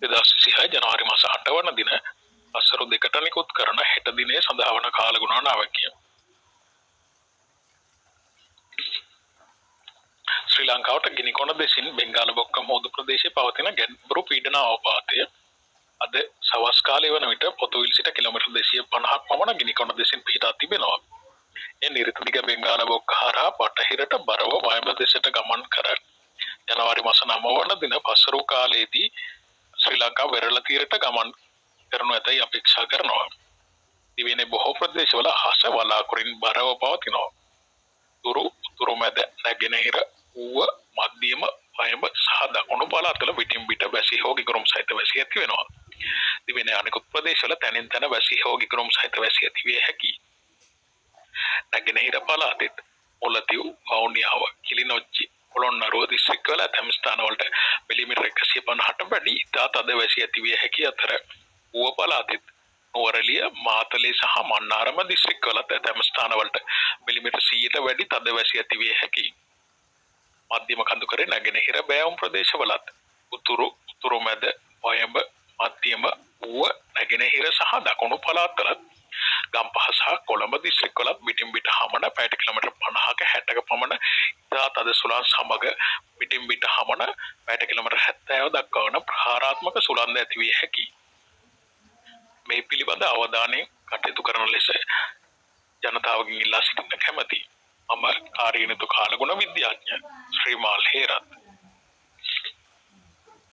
2026 ජනවාරි මාස 8 වන දින අසරු 2ට නිකුත් කරන හෙට දිනේ සඳහා වන කාලගුණ නාවකය. ශ්‍රී ලංකාවට ගිනිකොන දෙසින් බෙන්ගාල බොක්ක මුහුදු ප්‍රදේශයේ පවතින ගැඹුරු පීඩන අවපාතය අද සවස් කාලය වන විට පොතුවිල් සිට කිලෝමීටර් 250ක් පමණ ගිනිකොන දෙසින් පිහිටා තිබෙනවා. ඒ නිරිත දිග බෙන්ගාල බොක්ක හරහා බටහිරට බරව වයඹ දෙසට ගමන් කර ජනවාරි මාස 9 වන දින පසරු කාලයේදී ශ්‍රී ලංකාව වෙරළ තීරයට ගමන් කරනු ඇතැයි අපේක්ෂා කරනවා. දිවයිනේ බොහෝ ප්‍රදේශවල අහස වලාකුරින් බරව පවතිනවා. උතුරු මැද නැගෙනහිර ඌව මධ්‍යම වයඹ සහ දකුණු පළාත්වල විටින් විට වැසි හෝ ගිගුරුම් සහිත වැසි ඇති වෙනවා. දිවයිනේ අනෙකුත් ප්‍රදේශවල තැනින් තැන වැසි හෝ ගිගුරුම් සහිත වැසි ඇති විය හැකියි. නැගෙනහිර පළාතෙත් මුලතිව්, වවුනියාව, කිලිනොච්චි, පොළොන්නරුව දිස්ත්‍රික්කවල ඇතැම් ස්ථානවලට මිලිමීටර් 150ට වැඩි ඉතා තද වැසි ඇති විය හැකි අතර ඌව පළාතෙත් නුවරඑළිය, මාතලේ සහ මන්නාරම දිස්ත්‍රික්කවලත් ඇතැම් ස්ථානවලට මිලිමීටර් 100ට වැඩි තද වැසි ඇති විය හැකියි. මධ්‍යම කඳුකරේ නැගෙනහිර බෑවුම් ප්‍රදේශවලත් උතුරු මැද වයඹ මධ්‍යම ඌව නැගෙනහිර සහ දකුණු පළාත්වලත් ගම්පහ සහ කොළඹ දිස්ත්‍රික්කවලත් විටින් විට හමන පැයට කිලෝමීටර් 50ක 60ක පමණ ඉතා තද සුළං සමග විටින් විට හමන පැයට කිලෝමීටර් 70 දක්වා වන ප්‍රහාරාත්මක සුළං ඇති විය හැකියි. මේ පිළිබඳ අවධානයෙන් කටයුතු කරන ලෙස ජනතාවගෙන් ඉල්ලා සිටින්න කැමැතියි. මම කාර්යනිරත කාලගුණ විද්‍යාඥ ශ්‍රීමාල් හේරත්.